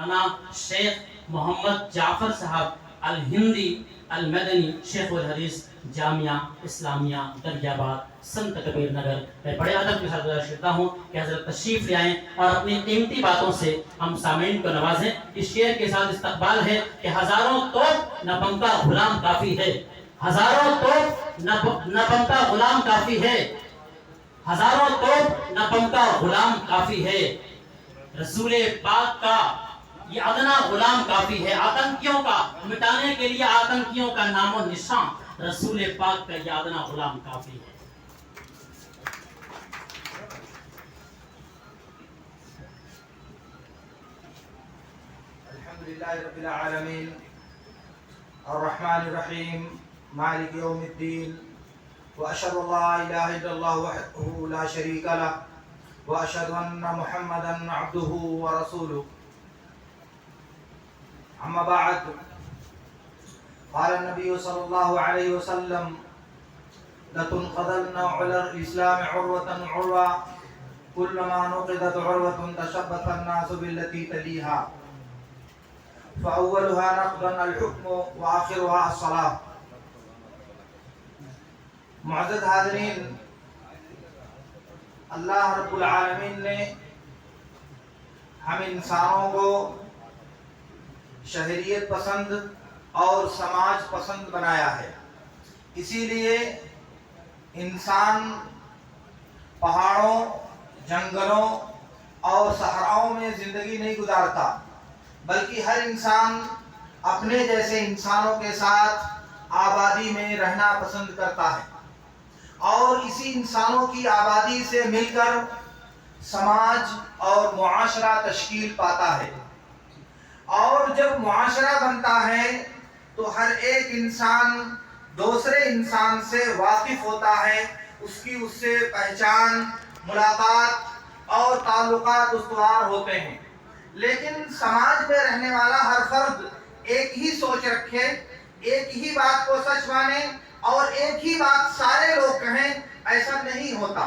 مولانا شیخ محمد جعفر صاحب الہندی المدنی شیخ الحدیث جامعہ اسلامیہ دریاباد سنت کبیر نگر، میں بڑے ادب کے ساتھ گزارش کرتا ہوں کہ حضرت تشریف لے آئیں اور اپنی قیمتی باتوں سے ہم سامعین کو نوازیں۔ اس شعر کے ساتھ استقبال ہے کہ ہزاروں توپ نہ بنتا غلام کافی ہے، ہزاروں توپ نہ بنتا غلام کافی ہے، ہزاروں توپ نہ بنتا غلام کافی ہے، رسول پاک کا یہ ادنا غلام کافی ہے، آتنکیوں کا مٹانے کے لیے آتنکیوں کا نام و نشان رسول پاک کا یہ ادنا غلام کافی ہے۔ الحمدللہ رب العالمین الرحمن الرحیم مالک یوم الدین واشهد ان لا اله الا الله وحده لا شريك له واشهد ان محمدا عبده ورسوله اما بعد قال النبي صلى الله عليه وسلم لتنقضن على الاسلام عروة عروة كلما نقضت عروة تشبث الناس بالتي تليها فاولها نقضا الحكم واخرها الصلاة۔ معزز حاضرین، اللہ رب العالمین نے ہم انسانوں کو شہریت پسند اور سماج پسند بنایا ہے، اسی لیے انسان پہاڑوں، جنگلوں اور صحراؤں میں زندگی نہیں گزارتا، بلکہ ہر انسان اپنے جیسے انسانوں کے ساتھ آبادی میں رہنا پسند کرتا ہے، اور اسی انسانوں کی آبادی سے مل کر سماج اور معاشرہ تشکیل پاتا ہے، اور جب معاشرہ بنتا ہے تو ہر ایک انسان دوسرے انسان سے واقف ہوتا ہے، اس سے پہچان، ملاقات اور تعلقات استوار ہوتے ہیں۔ لیکن سماج میں رہنے والا ہر فرد ایک ہی سوچ رکھے، ایک ہی بات کو سچ مانے اور ایک ہی بات سارے لوگ کہیں، ایسا نہیں ہوتا۔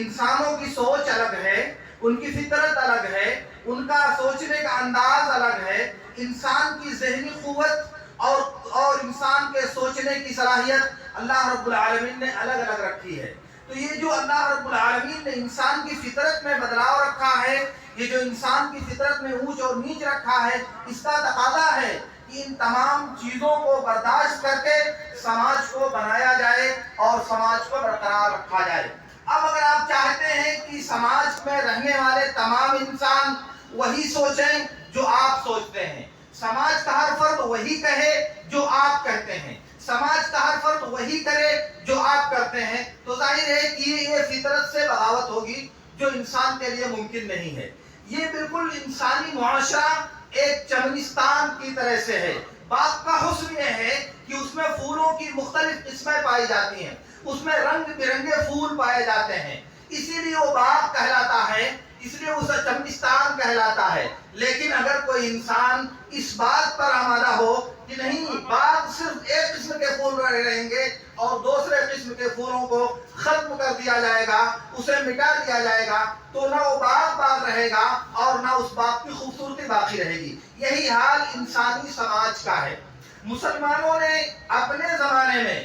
انسانوں کی سوچ الگ ہے، ان کی فطرت الگ ہے، ان کا سوچنے کا انداز الگ ہے، انسان کی ذہنی قوت اور انسان کے سوچنے کی صلاحیت اللہ رب العالمین نے الگ الگ رکھی ہے۔ تو یہ جو اللہ رب العالمین نے انسان کی فطرت میں بدلاؤ رکھا ہے، یہ جو انسان کی فطرت میں اونچ اور نیچ رکھا ہے، اس کا تقاضا ہے کہ ان تمام چیزوں کو برداشت کر کے سماج کو بنایا جائے اور سماج کو برقرار رکھا جائے۔ اب اگر آپ چاہتے ہیں کہ سماج میں رہنے والے تمام انسان وہی سوچیں جو آپ سوچتے ہیں، سماج کا ہر فرد وہی کہے جو آپ کہتے ہیں، سماج کا ہر فرد وہی کرے جو آپ کرتے ہیں، تو ظاہر ہے کہ یہ فطرت سے بغاوت ہوگی جو انسان کے لیے ممکن نہیں ہے۔ یہ بالکل انسانی معاشرہ ایک چمنستان کی طرح سے ہے۔ باغ کا حسن یہ ہے کہ اس میں پھولوں کی مختلف قسمیں پائی جاتی ہیں، اس میں رنگ برنگے پھول پائے جاتے ہیں، اسی لیے وہ باغ کہلاتا ہے، اس لیے اسے چمنستان کہلاتا ہے۔ لیکن اگر کوئی انسان اس بات پر آمادہ ہو کہ نہیں، باغ صرف ایک قسم کے پھول رہیں گے اور دوسرے قسم کے پھولوں کو ختم کر دیا جائے گا، اسے مٹا دیا جائے گا، تو نہ وہ باغ رہے گا اور نہ اس باغ کی خوبصورتی باقی رہے گی۔ یہی حال انسانی سماج کا ہے۔ مسلمانوں نے اپنے زمانے میں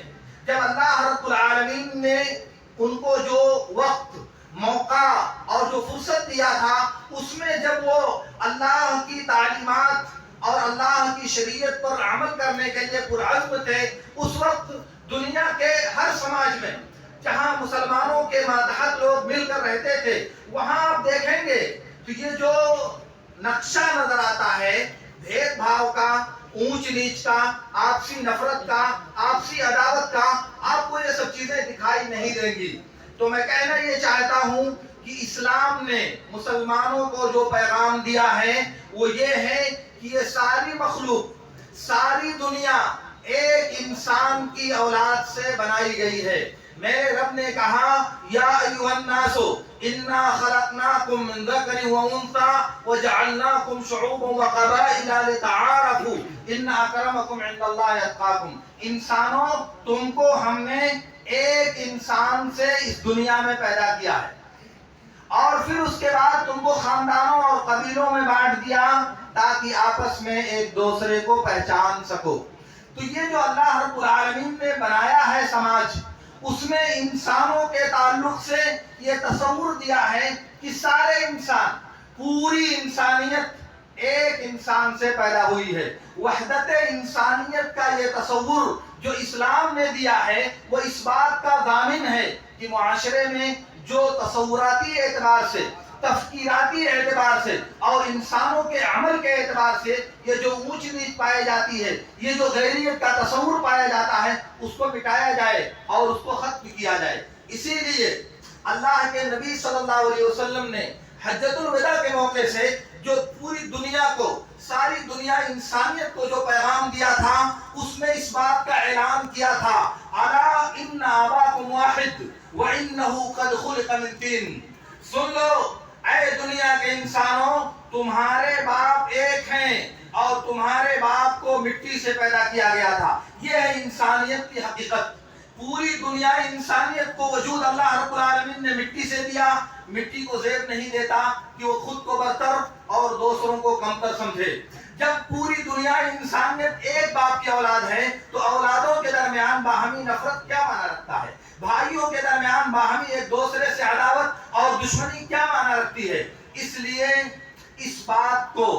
جب اللہ رب العالمین نے ان کو جو وقت، موقع اور جو فرصت دیا تھا، اس میں جب وہ اللہ کی تعلیمات اور اللہ کی شریعت پر عمل کرنے کے لیے پرعزم تھے، اس وقت دنیا کے ہر سماج میں جہاں مسلمانوں کے ماتحت لوگ مل کر رہتے تھے، وہاں آپ دیکھیں گے تو یہ جو نقشہ نظر آتا ہے بھید بھاؤ کا، اونچ نیچ کا، آپسی نفرت کا، آپسی عداوت کا، آپ کو یہ سب چیزیں دکھائی نہیں دیں گی۔ تو میں کہنا یہ چاہتا ہوں کہ اسلام نے مسلمانوں کو جو پیغام دیا ہے وہ یہ ہے کہ یہ ساری مخلوق، ساری دنیا ایک انسان کی اولاد سے بنائی گئی ہے۔ میرے رب نے کہا یا ایھا الناس انا خلقناکم من ذکر و انثی وجعلناکم شعوبا وقبائل لتعارفوا ان اکرمکم عند اللہ اتقاکم۔ انسانوں، تم کو ہم نے ایک انسان سے اس دنیا میں پیدا کیا ہے، اور پھر اس کے بعد تم کو خاندانوں اور قبیلوں میں بانٹ دیا تاکہ آپس میں ایک دوسرے کو پہچان سکو۔ تو یہ جو اللہ رب العالمین نے بنایا ہے سماج، اس میں انسانوں کے تعلق سے یہ تصور دیا ہے کہ سارے انسان، پوری انسانیت ایک انسان سے پیدا ہوئی ہے۔ وحدت انسانیت کا یہ تصور جو اسلام نے دیا ہے وہ اس بات کا ضامن ہے کہ معاشرے میں جو تصوراتی اعتبار سے، تفکیراتی اعتبار سے اور انسانوں کے عمل کے اعتبار سے یہ جو اونچ نیچ پائی جاتی ہے، یہ جو غیریت کا تصور پایا جاتا ہے، اس کو مٹایا جائے اور اس کو ختم کیا جائے۔ اسی لیے اللہ کے نبی صلی اللہ علیہ وسلم نے حجۃ الوداع کے موقع سے جو پوری دنیا کو، ساری دنیا انسانیت کو جو پیغام دیا تھا، اس میں اس بات کا اعلان کیا تھا، الا ان اباکم واحد وانه قد خلق من طین۔ سن لو اے دنیا کے انسانوں، تمہارے باپ ایک ہیں اور تمہارے باپ کو مٹی سے پیدا کیا گیا تھا۔ یہ ہے انسانیت کی حقیقت۔ پوری دنیا انسانیت کو وجود اللہ رب العالمین نے مٹی سے دیا۔ مٹی کو زیب نہیں دیتا کہ وہ خود کو برتر اور دوسروں کو کمتر سمجھے۔ جب پوری دنیا انسانیت ایک باپ کی اولاد ہے تو اولادوں کے درمیان باہمی نفرت کیا معنی رکھتا ہے؟ بھائیوں کے درمیان باہمی ایک دوسرے سے عداوت اور دشمنی کیا معنی رکھتی ہے؟ اس لیے اس بات کو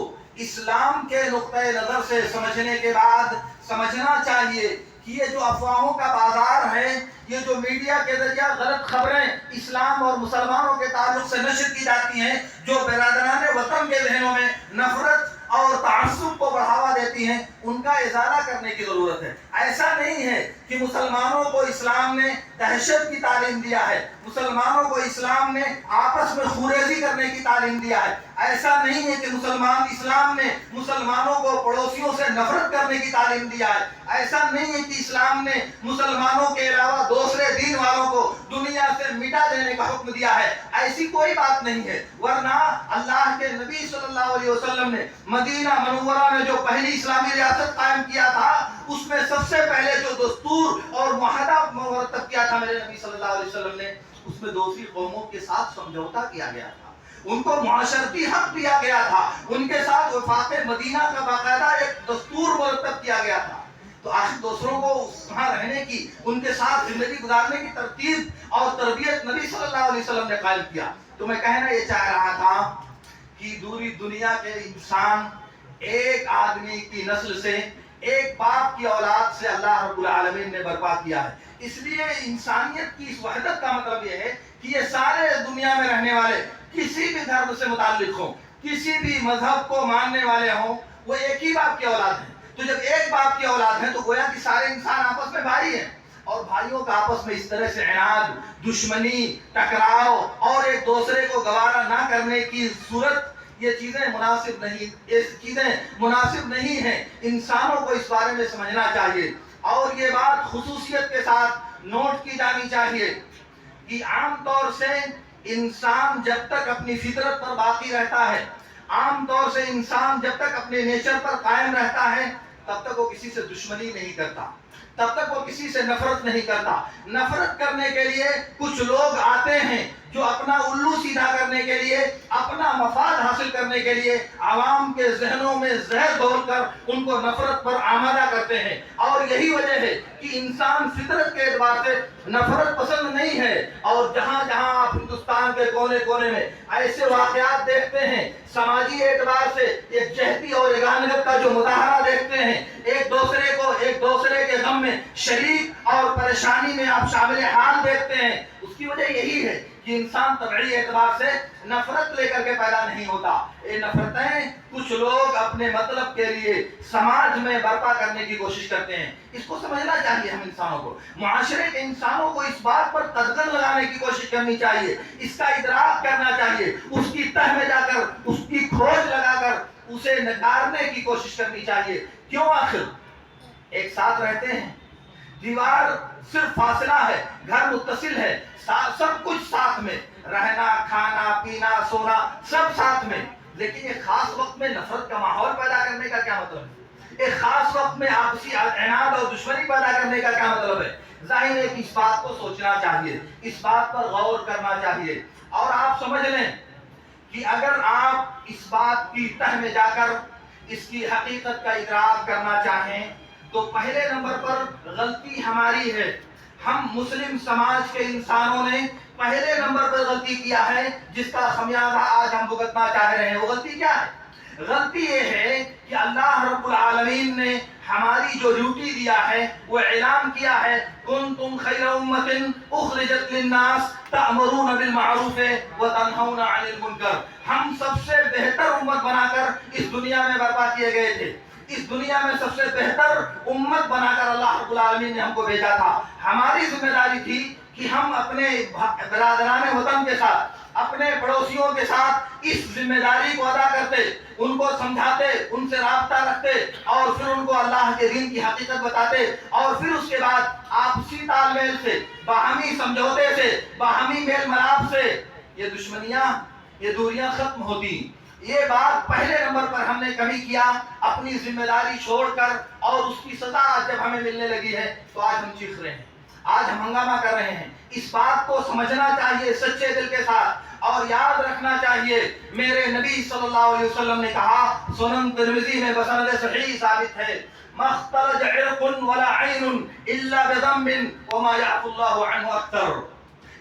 اسلام کے نقطۂ نظر سے سمجھنے کے بعد سمجھنا چاہیے کہ یہ جو افواہوں کا بازار ہے، یہ جو میڈیا کے ذریعہ غلط خبریں اسلام اور مسلمانوں کے تعلق سے نشر کی جاتی ہیں، جو برادران وطن کے ذہنوں میں نفرت اور تعصب کو بڑھاوا دیتی ہیں، ان کا ازالہ کرنے کی ضرورت ہے۔ ایسا نہیں ہے کہ مسلمانوں کو اسلام نے دہشت کی تعلیم دیا ہے، مسلمانوں کو اسلام نے آپس میں خوریزی کرنے کی تعلیم دیا ہے۔ ایسا نہیں ہے کہ اسلام نے مسلمانوں کو پڑوسیوں سے نفرت کرنے کی تعلیم دیا ہے۔ ایسا نہیں ہے کہ اسلام نے مسلمانوں کے علاوہ دوسرے دین والوں کو دنیا سے مٹا دینے کا حکم دیا ہے۔ ایسی کوئی بات نہیں ہے، ورنہ اللہ کے نبی صلی اللہ علیہ وسلم نے مدینہ منورہ میں جو پہلی اسلامی ریاست قائم کیا تھا، اس میں سب سے پہلے جو دستور اور معاہدہ مرتب کیا تھا میرے نبی صلی اللہ علیہ وسلم نے، اس میں دوسری قوموں کے ساتھ سمجھوتا کیا گیا تھا، ان کو معاشرتی حق دیا گیا تھا، ان کے ساتھ وفاق مدینہ کا باقاعدہ ایک دستور مرتب کیا گیا تھا۔ تو آخر دوسروں کو وہاں رہنے کی، ان کے ساتھ زندگی گزارنے کی ترتیب اور تربیت نبی صلی اللہ علیہ وسلم نے قائم کیا۔ تو میں کہنا یہ چاہ رہا تھا کہ دوری دنیا کے انسان ایک آدمی کی نسل سے، ایک باپ کی اولاد سے اللہ رب العالمین نے برپا کیا ہے۔ اس لیے انسانیت کی اس وحدت کا مطلب یہ ہے کہ یہ سارے دنیا میں رہنے والے کسی بھی دھرم سے متعلق ہوں، کسی بھی مذہب کو ماننے والے ہوں، وہ ایک ہی باپ کی اولاد ہیں۔ تو جب ایک باپ کی اولاد ہے تو گویا کہ سارے انسان آپس میں بھائی ہیں، اور بھائیوں کا آپس میں اس طرح سے عناد، دشمنی، ٹکراؤ اور ایک دوسرے کو گوارا نہ کرنے کی صورت، یہ چیزیں مناسب نہیں ہیں۔ انسانوں کو اس بارے میں سمجھنا چاہیے، اور یہ بات خصوصیت کے ساتھ نوٹ کی جانی چاہیے کہ عام طور سے انسان جب تک اپنی فطرت پر باقی رہتا ہے، عام طور سے انسان جب تک اپنے نیچر پر قائم رہتا ہے، تب تک وہ کسی سے دشمنی نہیں کرتا، تب تک وہ کسی سے نفرت نہیں کرتا۔ نفرت کرنے کے لیے کچھ لوگ آتے ہیں جو اپنا الو سیدھا کرنے کے لیے، اپنا مفاد حاصل کرنے کے لیے عوام کے ذہنوں میں زہر گھول کر ان کو نفرت پر آمادہ کرتے ہیں، اور یہی وجہ ہے کہ انسان فطرت کے اعتبار سے نفرت پسند نہیں ہے۔ اور جہاں جہاں آپ ہندوستان کے کونے کونے میں ایسے واقعات دیکھتے ہیں، سماجی اعتبار سے ایک جہتی اور یگانگت کا جو مظاہرہ دیکھتے ہیں، ایک دوسرے کے غم میں شریک اور پریشانی میں آپ شامل حال دیکھتے ہیں، اس کی وجہ یہی ہے کہ انسان طبعی اعتبار سے نفرت لے کر کے پیدا نہیں ہوتا۔ یہ نفرتیں کچھ لوگ اپنے مطلب کے لیے سماج میں برپا کرنے کی کوشش کرتے ہیں۔ اس کو سمجھنا چاہیے ہم انسانوں کو، معاشرے کے انسانوں کو اس بات پر قدغن لگانے کی کوشش کرنی چاہیے، اس کا ادراک کرنا چاہیے، اس کی تہ میں جا کر اس کی کھوج لگا کر اسے نکارنے کی کوشش کرنی چاہیے۔ کیوں؟ آخر ایک ساتھ رہتے ہیں، دیوار صرف فاصلہ ہے، گھر متصل ہے، سب کچھ ساتھ میں، رہنا، کھانا، پینا، سونا سب ساتھ میں، لیکن ایک خاص وقت میں نفرت کا ماحول پیدا کرنے کا کیا مطلب ہے؟ ایک خاص وقت میں آپسی عناد اور دشمنی پیدا کرنے کا کیا مطلب ہے؟ ظاہر ہے کہ اس بات کو سوچنا چاہیے، اس بات پر غور کرنا چاہیے، اور آپ سمجھ لیں کہ اگر آپ اس بات کی تہ میں جا کر اس کی حقیقت کا ادراک کرنا چاہیں تو پہلے نمبر پر غلطی ہماری ہے۔ ہم مسلم سماج کے انسانوں نے پہلے نمبر پر غلطی کیا ہے جس کا خمیازہ آج ہم بھگتنا چاہ رہے ہیں۔ وہ غلطی کیا ہے؟ غلطی یہ ہے کہ اللہ رب العالمین نے ہماری جو ڈیوٹی دیا ہے وہ اعلان کیا ہے، کنتم خیر امۃ اخرجت للناس تأمرون بالمعروف وتنہون عن المنکر۔ ہم سب سے بہتر امت بنا کر اس دنیا میں برپا کیے گئے تھے، اس دنیا میں سب سے بہتر امت بنا کر اللہ رب العالمین نے ہم کو بھیجا تھا۔ ہماری ذمہ داری تھی کہ ہم اپنے برادران وطن کے ساتھ، اپنے پڑوسیوں کے ساتھ اس ذمہ داری کو ادا کرتے، ان کو سمجھاتے، ان سے رابطہ رکھتے، اور پھر ان کو اللہ کے دین کی حقیقت بتاتے، اور پھر اس کے بعد آپسی تال میل سے، باہمی سمجھوتے سے، باہمی میل ملاپ سے یہ دشمنیاں، یہ دوریاں ختم ہوتی۔ یہ بات پہلے نمبر پر ہم نے کمی کیا، اپنی ذمہ داری چھوڑ کر، اور اس کی سزا جب ہمیں ملنے لگی ہے تو آج ہم چیخ رہے ہیں، آج ہم ہنگامہ کر رہے ہیں۔ اس بات کو سمجھنا چاہیے سچے دل کے ساتھ، اور یاد رکھنا چاہیے میرے نبی صلی اللہ علیہ وسلم نے کہا، سنن ترمذی میں بسند صحیح ثابت ہے، مختلج عرق ولا عین الا بذنب وما يعفو اللہ عنہ اکثر۔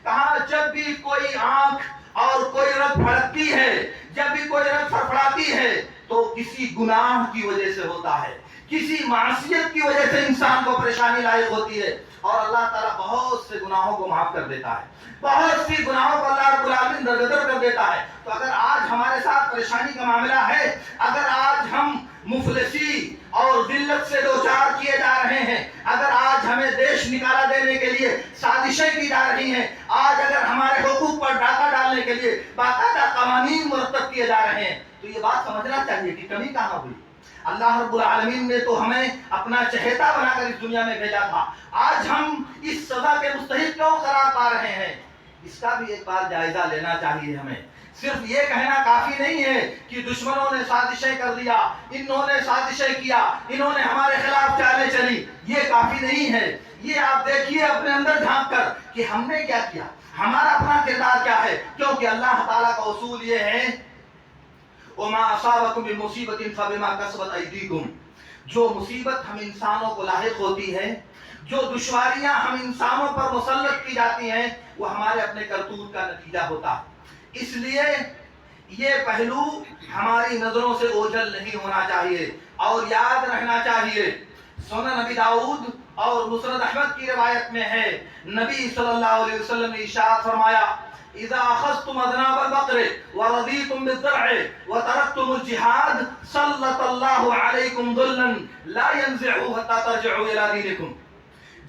کہا جب بھی کوئی آنکھ اور کوئی رگ پھڑکتی ہے، جب بھی کوئی رگ پھڑپڑاتی ہے تو کسی گناہ کی وجہ سے ہوتا ہے، کسی معصیت کی وجہ سے انسان کو پریشانی لاحق ہوتی ہے، اور اللہ تعالیٰ بہت سے گناہوں کو معاف کر دیتا ہے، بہت سی گناہوں کو اللہ رب العالمین درگزر کر دیتا ہے۔ تو اگر آج ہمارے ساتھ پریشانی کا معاملہ ہے، اگر آج ہم مفلسی اور ذلت سے دوچار کیے جا رہے ہیں، اگر آج ہمیں دیش نکالا دینے کے لیے سازشیں کی جا رہی ہیں، آج اگر ہمارے حقوق پر ڈاکہ ڈالنے کے لیے باقاعدہ قوانین مرتب کیے جا رہے ہیں، تو یہ بات سمجھنا چاہیے کہ کمی کہاں ہوئی۔ اللہ رب العالمین نے تو ہمیں اپنا چہیتا بنا کر اس دنیا میں بھیجا تھا، آج ہم اس سزا کے مستحق کیوں قرار پا رہے ہیں؟ اس کا بھی ایک بار جائزہ لینا چاہیے ہمیں۔ صرف یہ کہنا کافی نہیں ہے کہ دشمنوں نے سازشیں کر دیا، انہوں نے سازشیں کیا، انہوں نے ہمارے خلاف چالیں چلی، یہ کافی نہیں ہے۔ یہ آپ دیکھیے اپنے اندر جھانک کر کہ ہم نے کیا کیا، ہمارا اپنا کردار کیا ہے، کیونکہ اللہ تعالیٰ کا اصول یہ ہے، وَمَا أَصَابَكُم بِمُصِيبَةٍ فَبِمَا كَسَبَتْ أَيْدِيكُمْ۔ جو مصیبت ہم انسانوں کو لاحق ہوتی ہے، جو دشواریاں ہم انسانوں پر مسلط کی جاتی ہیں، وہ ہمارے اپنے کرتوت کا نتیجہ ہوتا ہے۔ اس لیے یہ پہلو ہماری نظروں سے اوجھل نہیں ہونا چاہیے، اور یاد رہنا چاہیے، سنن نبی داؤد اور مسند احمد کی روایت میں ہے، نبی صلی اللہ علیہ وسلم نے ارشاد فرمایا، اذا اخذتم اذناب البقر ورضيتم بالزرع وتركتم الجهاد سلط الله عليكم ظلا لا ينزعه حتى ترجعوا الى دينكم۔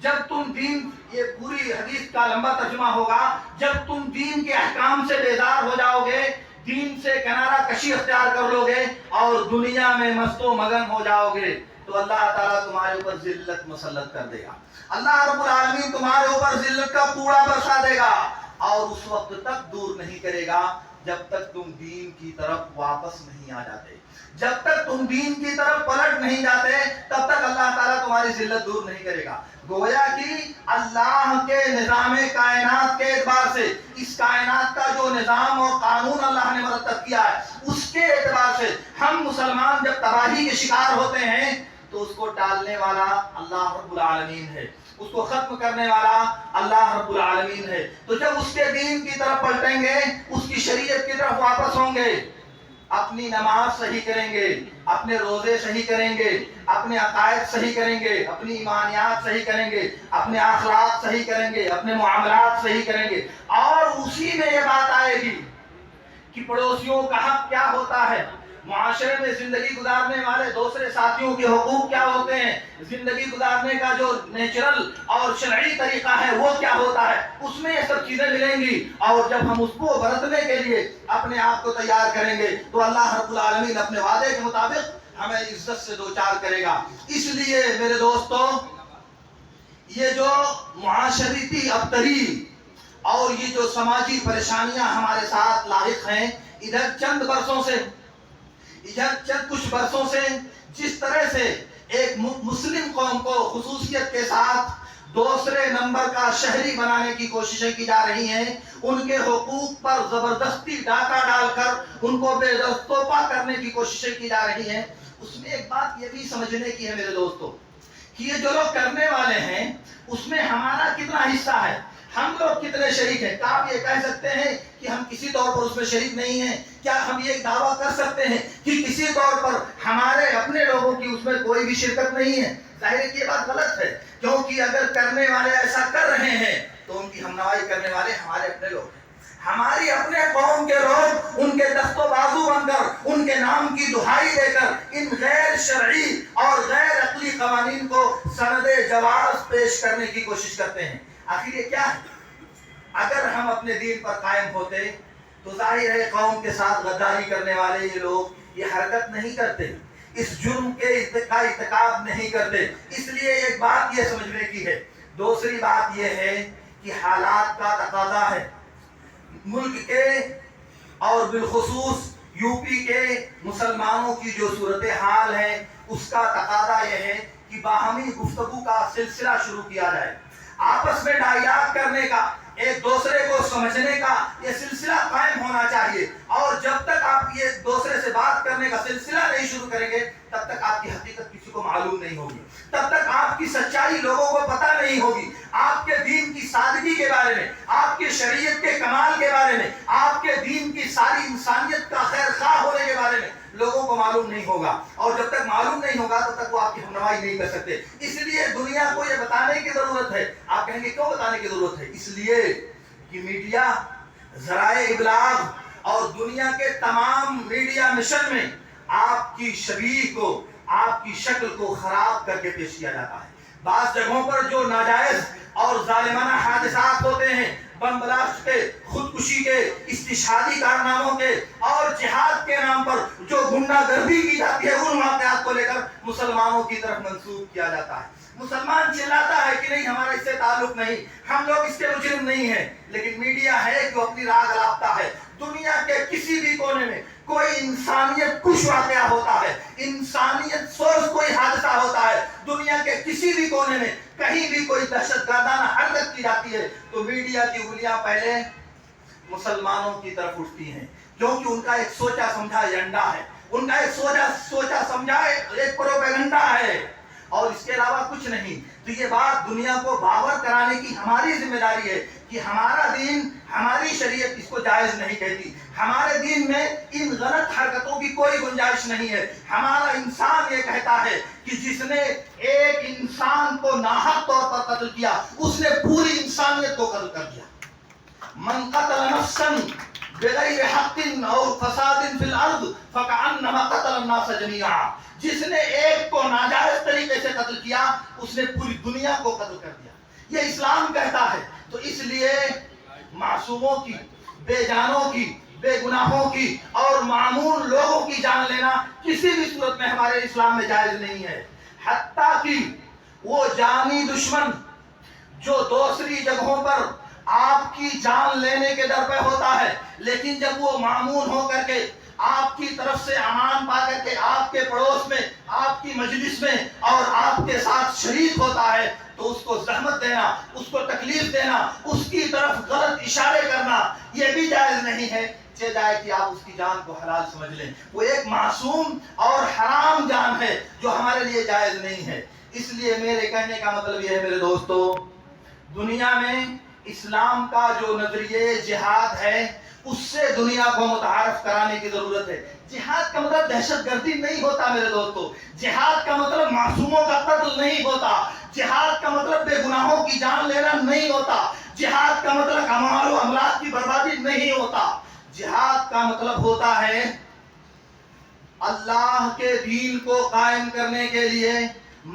جب تم دین، یہ پوری حدیث کا لمبا ترجمہ ہوگا، جب تم دین کے احکام سے بیزار ہو جاؤ گے، دین سے کنارہ کشی اختیار کر لو گے، اور دنیا میں مست و مگن ہو جاؤ گے، تو اللہ تعالیٰ تمہارے اوپر ذلت مسلط کر دے گا۔ اللہ رب العالمین تمہارے اوپر ذلت کا کوڑا برسا دے گا، اور اس وقت تک دور نہیں کرے گا جب تک تم دین کی طرف واپس نہیں آ جاتے، جب تک تم دین کی طرف پلٹ نہیں جاتے، تب تک اللہ تعالیٰ تمہاری ذلت دور نہیں کرے گا۔ گویا کہ اللہ کے نظام کائنات کے اعتبار سے، اس کائنات کا جو نظام اور قانون اللہ نے مرتب کیا ہے، اس کے اعتبار سے ہم مسلمان جب تباہی کے شکار ہوتے ہیں تو اس کو ٹالنے والا اللہ رب العالمین ہے، اس کو ختم کرنے والا اللہ رب العالمین ہے۔ تو جب اس کے دین کی طرف پلٹیں گے، اس کی شریعت کی طرف واپس ہوں گے، اپنی نماز صحیح کریں گے، اپنے روزے صحیح کریں گے، اپنے عقائد صحیح کریں گے، اپنی ایمانیات صحیح کریں گے، اپنے اخلاق صحیح کریں گے، اپنے معاملات صحیح کریں گے، اور اسی میں یہ بات آئے گی کہ پڑوسیوں کا حق کیا ہوتا ہے، معاشرے میں زندگی گزارنے والے دوسرے ساتھیوں کے حقوق کیا ہوتے ہیں، زندگی گزارنے کا جو نیچرل اور شرعی طریقہ ہے وہ کیا ہوتا ہے، اس میں یہ سب چیزیں ملیں گی، اور جب ہم اس کو برتنے کے لیے اپنے آپ کو تیار کریں گے تو اللہ رب العالمین اپنے وعدے کے مطابق ہمیں عزت سے دوچار کرے گا۔ اس لیے میرے دوستوں، یہ جو معاشرتی ابتری اور یہ جو سماجی پریشانیاں ہمارے ساتھ لاحق ہیں، ادھر چند کچھ برسوں سے جس طرح سے ایک مسلم قوم کو خصوصیت کے ساتھ دوسرے نمبر کا شہری بنانے کی کوششیں کی جا رہی ہیں، ان کے حقوق پر زبردستی ڈاکہ ڈال کر ان کو بے دستوپا کرنے کی کوششیں کی جا رہی ہیں۔ اس میں ایک بات یہ بھی سمجھنے کی ہے میرے دوستو کہ یہ جو لوگ کرنے والے ہیں اس میں ہمارا کتنا حصہ ہے، ہم لوگ کتنے شریک ہیں؟ کیا آپ یہ کہہ سکتے ہیں کہ ہم کسی طور پر اس میں شریک نہیں ہیں؟ کیا ہم یہ دعویٰ کر سکتے ہیں کہ کسی طور پر ہمارے اپنے لوگوں کی اس میں کوئی بھی شرکت نہیں ہے؟ ظاہر ہے کہ یہ بات غلط ہے، کیونکہ اگر کرنے والے ایسا کر رہے ہیں تو ان کی ہمنوائی کرنے والے ہمارے اپنے لوگ ہیں، ہماری اپنے قوم کے لوگ ان کے دست و بازو بن کر ان کے نام کی دہائی دے کر ان غیر شرعی اور غیر عقلی قوانین کو سند جواز پیش کرنے کی کوشش کرتے ہیں۔ آخر یہ کیا ہے؟ اگر ہم اپنے دین پر قائم ہوتے تو ظاہر ہے قوم کے ساتھ غداری کرنے والے یہ لوگ یہ حرکت نہیں کرتے، اس جرم کے ارتکاب نہیں کرتے۔ اس لیے ایک بات یہ سمجھنے کی ہے۔ دوسری بات یہ ہے کہ حالات کا تقاضا ہے، ملک کے اور بالخصوص یو پی کے مسلمانوں کی جو صورتحال ہے اس کا تقاضا یہ ہے کہ باہمی گفتگو کا سلسلہ شروع کیا جائے، آپس میں ڈائیلاگ کرنے کا، ایک دوسرے کو سمجھنے کا یہ سلسلہ قائم ہونا چاہیے۔ اور جب تک آپ یہ دوسرے سے بات کرنے کا سلسلہ نہیں شروع کریں گے تب تک آپ کی حقیقت کسی کو معلوم نہیں ہوگی، تب تک آپ کی سچائی لوگوں کو پتہ نہیں ہوگی، آپ کے دین کی سادگی کے بارے میں، آپ کے شریعت کے کمال کے بارے میں، آپ کے دین کی ساری انسانیت کا خیر خواہ ہونے کے بارے میں لوگوں کو معلوم نہیں ہوگا، اور جب تک معلوم نہیں ہوگا تب تک وہ آپ کی ہمنوائی نہیں کر سکتے۔ اس لیے دنیا کو یہ بتانے کی ضرورت ہے۔ آپ کہیں گے کیوں بتانے کی ضرورت ہے؟ اس لیے کہ میڈیا، ذرائع ابلاغ اور دنیا کے تمام میڈیا مشن میں آپ کی شبیہ کو، آپ کی شکل کو خراب کر کے پیش کیا جاتا ہے۔ بعض جگہوں پر جو ناجائز اور ظالمانہ حادثات ہوتے ہیں، بم بلاسٹ کے، خودکشی کے، استشہادی کارناموں کے اور جہاد کے نام پر جو غنڈہ گردی کی جاتی ہے، ان واقعات کو لے کر مسلمانوں کی طرف منسوب کیا جاتا ہے۔ مسلمان چلاتا ہے کہ نہیں ہمارا اس سے تعلق نہیں، ہم لوگ اس کے مجرم نہیں ہیں، لیکن میڈیا ہے جو اپنی راہ گلاتا ہے۔ دنیا کے کسی بھی کونے میں کوئی انسانیت کش واقعہ ہوتا ہے، انسانیت سوز کوئی حادثہ ہوتا ہے، دنیا کے کسی بھی کونے میں کہیں بھی کوئی دہشت گردانہ حرکت کی جاتی ہے تو میڈیا کی انگلیاں پہلے مسلمانوں کی طرف اٹھتی ہیں، کیونکہ ان کا ایک سوچا سمجھا ایجنڈا ہے، ان کا ایک سوچا سمجھا ایک پروپیگنڈا ہے اور اس کے علاوہ کچھ نہیں۔ تو یہ بات دنیا کو باور کرانے کی ہماری ذمہ داری ہے کہ ہمارا دین، ہماری شریعت اس کو جائز نہیں کہتی، ہمارے دین میں ان غلط حرکتوں کی کوئی گنجائش نہیں ہے۔ ہمارا انسان یہ کہتا ہے کہ جس نے ایک انسان کو ناحق طور پر قتل کیا اس نے پوری انسانیت کو قتل کر دیا۔ من قتل نفسا بغیر حق اور فساد فی الارض فکأنما قتل الناس جميعا، جس نے ایک کو ناجائز طریقے سے قتل کیا اس نے پوری دنیا کو قتل کر دیا، یہ اسلام کہتا ہے۔ تو اس لیے معصوموں کی، بے جانوں کی، بے گناہوں کی اور معمول لوگوں کی جان لینا کسی بھی صورت میں ہمارے اسلام میں جائز نہیں ہے۔ حتیٰ کہ وہ جانی دشمن جو دوسری جگہوں پر آپ کی جان لینے کے در پہ ہوتا ہے، لیکن جب وہ معمول ہو کر کے آپ کی طرف سے امان پا کر کے آپ کے پڑوس میں، آپ کی مجلس میں اور آپ کے ساتھ شریک ہوتا ہے تو اس کو زحمت دینا، اس کو تکلیف دینا، اس کی طرف غلط اشارے کرنا یہ بھی جائز نہیں ہے، جائے کہ آپ اس کی جان کو حلال سمجھ لیں۔ وہ ایک معصوم اور حرام جان ہے جو ہمارے لیے جائز نہیں ہے۔ اس لیے میرے کہنے کا مطلب یہ ہے میرے دوستو، دنیا میں اسلام کا جو نظریہ جہاد ہے اس سے دنیا کو متعارف کرانے کی ضرورت ہے۔ جہاد کا مطلب دہشت گردی نہیں ہوتا میرے دوستو، جہاد کا مطلب معصوموں کا قتل نہیں ہوتا، جہاد کا مطلب بے گناہوں کی جان لینا نہیں ہوتا، جہاد کا مطلب اموال و املاک کی بربادی نہیں ہوتا۔ جہاد کا مطلب ہوتا ہے اللہ کے دین کو قائم کرنے کے لیے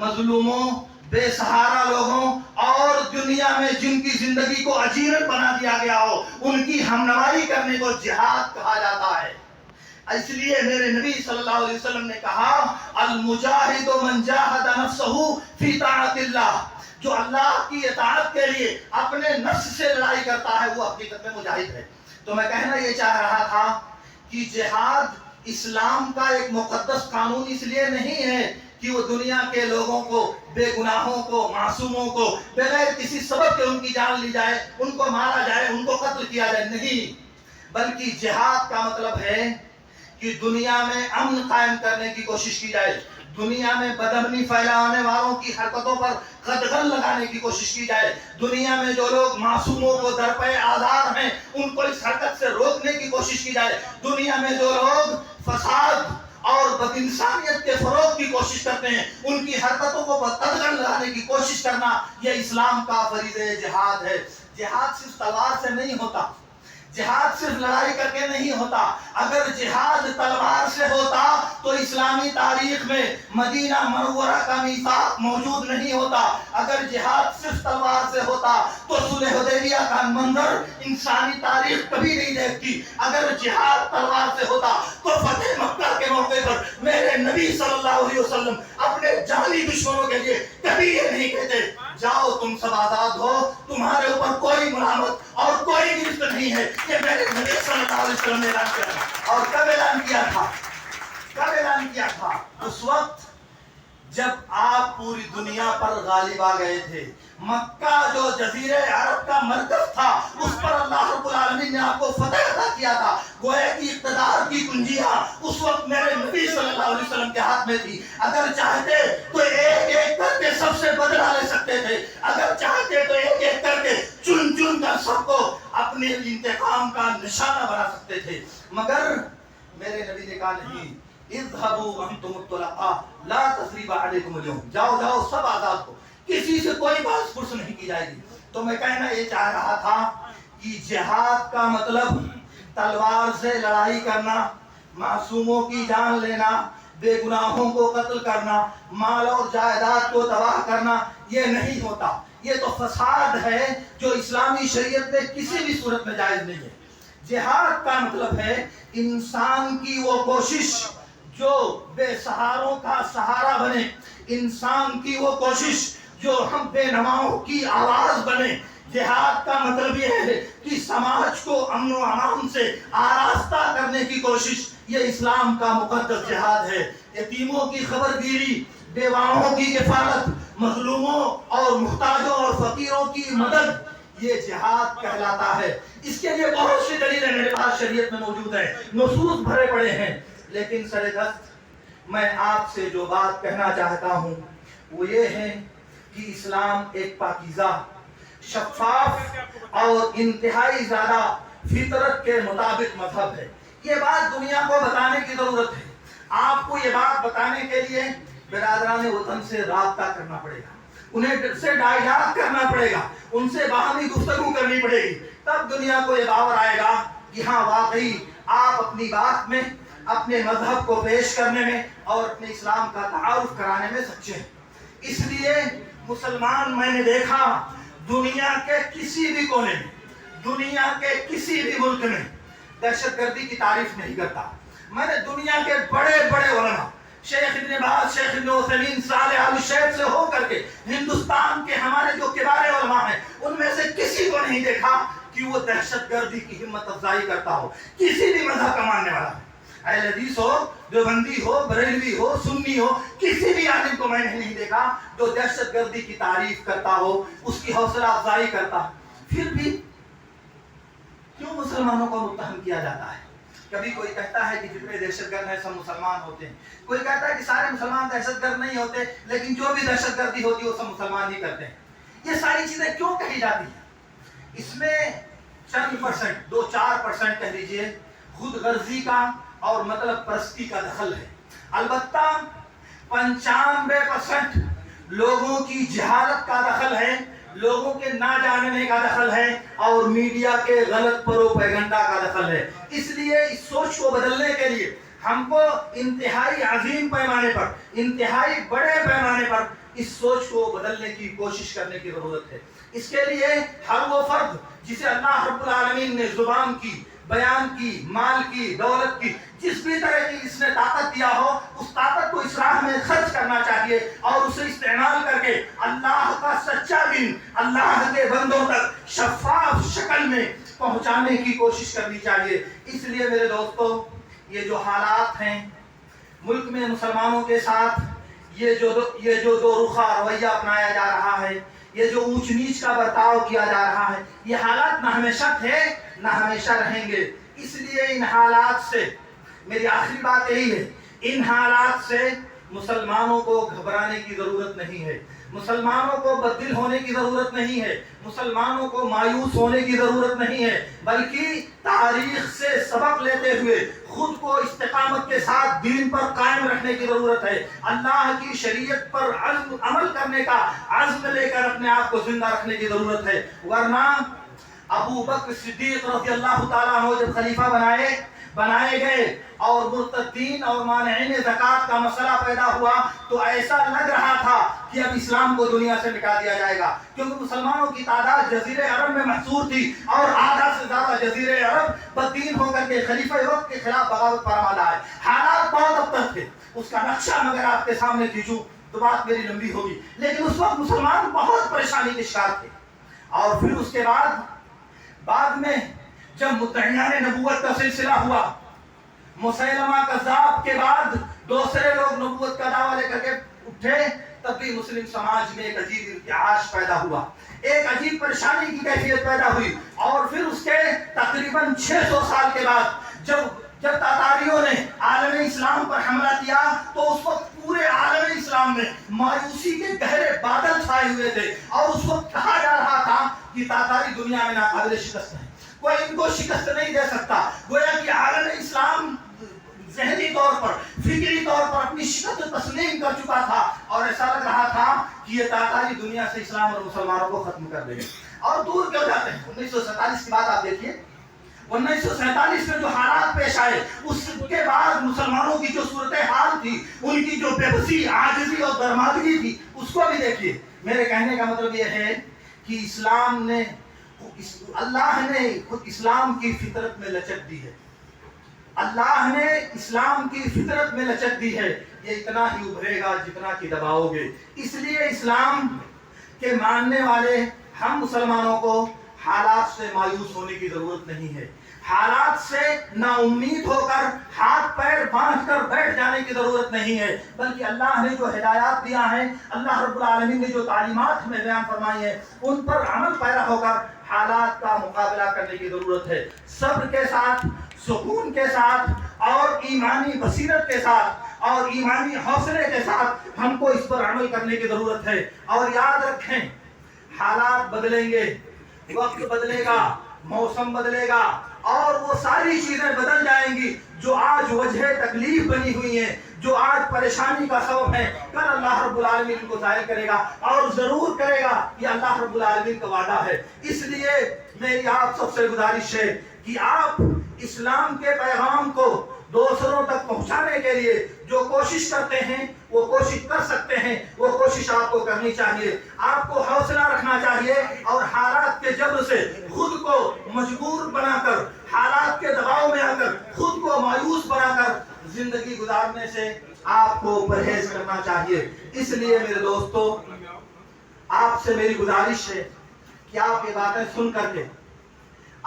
مظلوموں، بے سہارا لوگوں اور دنیا میں جن کی زندگی کو اجیرت بنا دیا گیا ہو ان کی ہمنوائی کرنے کو جہاد کہا جاتا ہے۔ اس لیے میرے نبی صلی اللہ علیہ وسلم نے کہا المجاہد من جاہد نفسہ فی طاعت اللہ، جو اللہ کی اطاعت کے لیے اپنے نفس سے لڑائی کرتا ہے وہ حقیقت میں مجاہد ہے۔ تو میں کہنا یہ چاہ رہا تھا کہ جہاد اسلام کا ایک مقدس قانون اس لیے نہیں ہے کہ وہ دنیا کے لوگوں کو، بے گناہوں کو، معصوموں کو بغیر کسی سبب کے ان کی جان لی جائے، ان کو مارا جائے، ان کو قتل کیا جائے، نہیں، بلکہ جہاد کا مطلب ہے کہ دنیا میں امن قائم کرنے کی کوشش کی جائے، دنیا میں بدامنی پھیلانے والوں کی حرکتوں پر قدغن لگانے کی کوشش کی جائے، دنیا میں جو لوگ معصوموں کو درپے آزار ہیں ان کو اس حرکت سے روکنے کی کوشش کی جائے، دنیا میں جو لوگ فساد اور بدانسانیت کے فروغ کی کوشش کرتے ہیں ان کی حرکتوں کو قدغن لگانے کی کوشش کرنا، یہ اسلام کا فریضہ جہاد ہے۔ جہاد صرف تلوار سے نہیں ہوتا، جہاد صرف لڑائی کر کے نہیں ہوتا۔ اگر جہاد تلوار سے ہوتا تو اسلامی تاریخ میں مدینہ منورہ کا میثاق موجود نہیں ہوتا۔ اگر جہاد صرف تلوار سے ہوتا تو صلح حدیبیہ کا منظر انسانی تاریخ کبھی نہیں دیکھتی۔ اگر جہاد تلوار سے ہوتا تو فتح مکہ کے موقع پر میرے نبی صلی اللہ علیہ وسلم اپنے جانی دشمنوں کے لیے کبھی یہ نہیں کہتے جاؤ تم سب آزاد ہو، تمہارے اوپر کوئی ملامت اور کوئی گرفت نہیں ہے۔ یہ میرے نبی صلی اللہ علیہ وسلم نے اعلان کیا تھا۔ اور کب اعلان کیا تھا؟ کب اعلان کیا تھا؟ اس وقت جب آپ پوری دنیا پر غالب آ گئے تھے۔ مکہ جو جزیرہ عرب کا مرکز تھا اس پر اللہ رب العالمین نے آپ کو فتح عطا کیا تھا۔ گویا کی اقتدار کی کنجیاں اس وقت میرے نبی صلی اللہ علیہ وسلم کے ہاتھ میں تھی۔ اگر چاہتے تو ایک ایک کر کے سب سے بدلہ لے سکتے تھے، اگر چاہتے تو ایک ایک کر کے چن چن کر سب کو اپنے انتقام کا نشانہ بنا سکتے تھے، مگر میرے نبی نے کہا نہیں، اذهبوا انتم الطلقاء لا تثریب علیکم اليوم، جاؤ جاؤ سب آزاد ہو، کسی سے کوئی باس پرس نہیں کی جائے گی۔ تو میں کہنا یہ چاہ رہا تھا کہ جہاد کا مطلب تلوار سے لڑائی کرنا، معصوموں کی جان لینا، بے گناہوں کو قتل کرنا، مال اور جائیداد کو تباہ کرنا یہ نہیں ہوتا۔ یہ تو فساد ہے جو اسلامی شریعت میں کسی بھی صورت میں جائز نہیں ہے۔ جہاد کا مطلب ہے انسان کی وہ کوشش جو بے سہاروں کا سہارا بنے، انسان کی وہ کوشش جو ہم بے نواؤں کی آواز بنے۔ جہاد کا مطلب یہ ہے کہ سماج کو امن و امان سے آراستہ کرنے کی کوشش، یہ اسلام کا مقدس جہاد ہے۔ یتیموں کی خبرگیری، بیواؤں کی کفالت، مظلوموں اور محتاجوں اور فقیروں کی مدد، یہ جہاد کہلاتا ہے۔ اس کے لیے بہت سی دلیلیں میرے پاس شریعت میں موجود ہیں، نصوص بھرے پڑے ہیں، لیکن سر دست میں آپ سے جو بات کہنا چاہتا ہوں وہ یہ ہے کہ اسلام ایک پاکیزہ، شفاف اور انتہائی زیادہ فطرت کے مطابق مذہب ہے۔ یہ بات دنیا کو بتانے کی ضرورت ہے۔ آپ کو یہ بات بتانے کے لیے برادران وطن سے رابطہ کرنا پڑے گا، انہیں سے ڈائیلاگ کرنا پڑے گا، ان سے باہمی گفتگو کرنی پڑے گی، تب دنیا کو یہ باور آئے گا کہ ہاں واقعی آپ اپنی بات میں، اپنے مذہب کو پیش کرنے میں اور اپنے اسلام کا تعارف کرانے میں سچے ہیں۔ اس لیے مسلمان میں نے دیکھا دنیا کے کسی بھی کونے میں، دنیا کے کسی بھی ملک میں دہشت گردی کی تعریف نہیں کرتا۔ میں نے دنیا کے بڑے بڑے علماء، شیخ ابن باز، شیخ ابن عثیمین، صالح آل شیخ سے ہو کر کے ہندوستان کے ہمارے جو کبار علماء ہیں ان میں سے کسی کو نہیں دیکھا کہ وہ دہشت گردی کی ہمت افزائی کرتا ہو، کسی بھی مذہب کا ماننے والا ہے، اہل حدیث ہو، دیوبندی ہو، بریلوی ہو، سنی ہو، کسی بھی عالم کو میں نے نہیں دیکھا جو دہشت گردی کی تعریف کرتا ہو، اس کی حوصلہ افزائی کرتا۔ پھر بھی کیوں مسلمانوں کو متہم کیا جاتا ہے؟ کبھی کوئی کہتا ہے کہ جتنے دہشت گرد ہیں سب مسلمان ہوتے ہیں، کوئی کہتا ہے کہ سارے مسلمان دہشت گرد نہیں ہوتے، لیکن جو بھی دہشت گردی ہوتی ہے وہ سب مسلمان ہی کرتے ہیں۔ یہ ساری چیزیں کیوں کہی جاتی ہیں؟ اس میں چند پرسنٹ، 2-4% کہہ لیجئے خود غرضی کا اور مطلب پرستی کا دخل ہے۔ البتہ 95% لوگوں کی جہالت کا دخل ہے، لوگوں کے نہ جاننے کا دخل ہے اور میڈیا کے غلط پروپیگنڈا کا دخل ہے۔ اس لیے اس سوچ کو بدلنے کے لیے ہم کو انتہائی عظیم پیمانے پر، انتہائی بڑے پیمانے پر اس سوچ کو بدلنے کی کوشش کرنے کی ضرورت ہے۔ اس کے لیے ہر وہ فرد جسے اللہ رب العالمین نے زبان کی، بیان کی، مال کی، دولت کی، جس بھی طرح کی اس نے طاقت دیا ہو اس طاقت کو اس راہ میں خرچ کرنا چاہیے اور اسے استعمال کر کے اللہ کا سچا دین اللہ کے بندوں تک شفاف شکل میں پہنچانے کی کوشش کرنی چاہیے۔ اس لیے میرے دوستو یہ جو حالات ہیں ملک میں مسلمانوں کے ساتھ، یہ جو دو رخا رویہ اپنایا جا رہا ہے، یہ جو اونچ نیچ کا برتاؤ کیا جا رہا ہے، یہ حالات نہ ہمیشہ تھے نہ ہمیشہ رہیں گے۔ اس لیے ان حالات سے، میری آخری بات یہی ہے، ان حالات سے مسلمانوں کو گھبرانے کی ضرورت نہیں ہے، مسلمانوں کو بددل ہونے کی ضرورت نہیں ہے، مسلمانوں کو مایوس ہونے کی ضرورت نہیں ہے، بلکہ تاریخ سے سبق لیتے ہوئے خود کو استقامت کے ساتھ دین پر قائم رکھنے کی ضرورت ہے۔ اللہ کی شریعت پر عمل کرنے کا عزم لے کر اپنے آپ کو زندہ رکھنے کی ضرورت ہے، ورنہ ابو بکر صدیق رضی اللہ تعالیٰ عنہ جب خلیفہ بنائے گئے اور مرتدین اور مانعین زکوٰۃ کا مسئلہ پیدا ہوا تو ایسا لگ رہا تھا کہ اب اسلام کو دنیا سے مٹا دیا جائے گا، کیونکہ مسلمانوں کی تعداد جزیرے عرب میں محصور تھی اور آدھا سے زیادہ جزیرے عرب بددین ہو کر کے خلیفہ وقت کے خلاف بغاوت پر آمادہ ہے۔ حالات بہت ابتر تھے، اس کا نقشہ اگر آپ کے سامنے کھینچوں تو بات میری لمبی ہوگی، لیکن اس وقت مسلمان بہت پریشانی کے شکار تھے۔ اور پھر اس کے بعد میں جب مدعیان نبوت کا سلسلہ ہوا، مسیلمہ کذاب کے بعد دوسرے لوگ نبوت کا دعویٰ لے کر کے اٹھے، تب بھی مسلم سماج میں ایک عجیب ارتعاش پیدا ہوا، ایک عجیب پریشانی کی کیفیت پیدا ہوئی۔ اور پھر اس کے تقریباً 600 سال کے بعد جب تاتاریوں نے عالم اسلام پر حملہ کیا تو اس وقت پورے عالم اسلام میں مایوسی کے گہرے بادل چھائے ہوئے تھے، اور اس وقت کہا جا رہا تھا کہ تاتاری دنیا میں ناقابل شکست ہے، کوئی ان کو شکست نہیں دے سکتا۔ گویا کہ عالم اسلام ذہنی طور پر، فکری طور پر اپنی شکست تسلیم کر چکا تھا، اور ایسا لگ رہا تھا کہ یہ تاتاری دنیا سے اسلام اور مسلمانوں کو ختم کر دے گے۔ اور دور کیوں جاتے ہیں، 1947 کی بات آپ دیکھیے، 1947 میں جو حالات پیش آئے، اس کے بعد مسلمانوں کی جو صورتحال تھی، ان کی جو بے بسی، عاجزی اور درمادگی تھی، اس کو بھی دیکھیے۔ میرے کہنے کا مطلب یہ ہے کہ اللہ نے خود اسلام کی فطرت میں لچک دی ہے، اللہ نے اسلام کی فطرت میں لچک دی ہے، یہ اتنا ہی ابھرے گا جتنا کہ دباؤ گے۔ اس لیے اسلام کے ماننے والے ہم مسلمانوں کو حالات سے مایوس ہونے کی ضرورت نہیں ہے، حالات سے نا امید ہو کر ہاتھ پیر باندھ کر بیٹھ جانے کی ضرورت نہیں ہے، بلکہ اللہ نے جو ہدایات دیا ہے، اللہ رب العالمین نے جو تعلیمات ہمیں بیان فرمائی ہیں، ان پر عمل پیرا ہو کر حالات کا مقابلہ کرنے کی ضرورت ہے، صبر کے ساتھ، سکون کے ساتھ اور ایمانی بصیرت کے ساتھ اور ایمانی حوصلے کے ساتھ ہم کو اس پر عمل کرنے کی ضرورت ہے۔ اور یاد رکھیں، حالات بدلیں گے، وقت بدلے گا، موسم بدلے گا، اور وہ ساری چیزیں بدل جائیں گی جو آج وجہ تکلیف بنی ہوئی ہیں، جو آج پریشانی کا سبب ہے، کل اللہ رب العالمین ان کو ظاہر کرے گا، اور ضرور کرے گا، یہ اللہ رب العالمین کا وعدہ ہے۔ اس لیے میری آپ سب سے گزارش ہے کہ آپ اسلام کے پیغام کو دوسروں تک پہنچانے کے لیے جو کوشش کرتے ہیں، وہ کوشش کر سکتے ہیں، وہ کوشش آپ کو کرنی چاہیے، آپ کو حوصلہ رکھنا چاہیے، اور حالات کے جبر سے خود کو مجبور بنا کر، حالات کے دباؤ میں آ کر خود کو مایوس بنا کر زندگی گزارنے سے آپ کو پرہیز کرنا چاہیے۔ اس لیے میرے دوستو، آپ سے میری گزارش ہے کہ آپ یہ باتیں سن کر کے،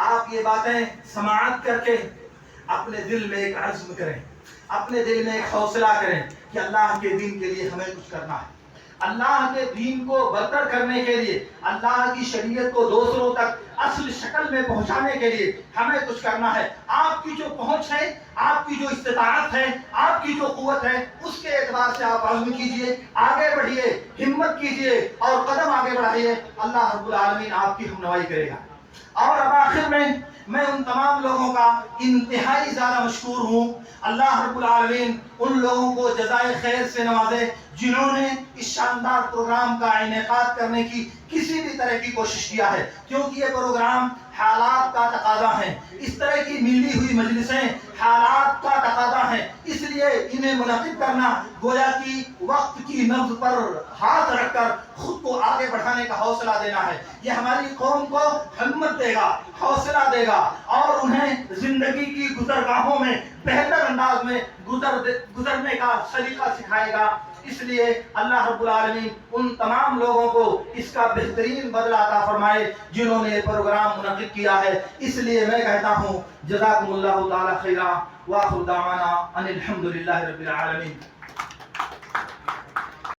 آپ یہ باتیں سماعت کر کے اپنے دل میں ایک عزم کریں، اپنے دل میں ایک حوصلہ کریں کہ اللہ کے دین کے لیے ہمیں کچھ کرنا ہے، اللہ کے دین کو برتر کرنے کے لیے، اللہ کی شریعت کو دوسروں تک اصل شکل میں پہنچانے کے لیے ہمیں کچھ کرنا ہے۔ آپ کی جو پہنچ ہے، آپ کی جو استطاعت ہے، آپ کی جو قوت ہے، اس کے اعتبار سے آپ عزم کیجئے، آگے بڑھیے، ہمت کیجئے اور قدم آگے بڑھائیے، اللہ رب العالمین آپ کی ہمنوائی کرے گا۔ اور اب آخر میں ان تمام لوگوں کا انتہائی زیادہ مشکور ہوں، اللہ رب العالمین ان لوگوں کو جزائے خیر سے نوازے جنہوں نے اس شاندار پروگرام کا انعقاد کرنے کی کسی بھی طرح کی کوشش کیا ہے، کیونکہ یہ پروگرام حالات کا تقاضا ہے، اس طرح کی ملی ہوئی مجلسیں حالات کا تقاضا ہے، اس لیے انہیں منعقد کرنا گویا کہ وقت کی نبض پر ہاتھ رکھ کر خود کو آگے بڑھانے کا حوصلہ دینا ہے۔ یہ ہماری قوم کو ہمت دے گا، حوصلہ دے گا، اور انہیں زندگی کی گزرگاہوں میں بہتر انداز میں گزرنے کا سلیقہ سکھائے گا۔ اس لیے اللہ رب العالمین ان تمام لوگوں کو اس کا بہترین بدلہ عطا فرمائے جنہوں نے یہ پروگرام منعقد کیا ہے۔ اس لیے میں کہتا ہوں جزاکم اللہ تعالی خیرا، وآخر دعوانا ان الحمد للہ رب العالمین۔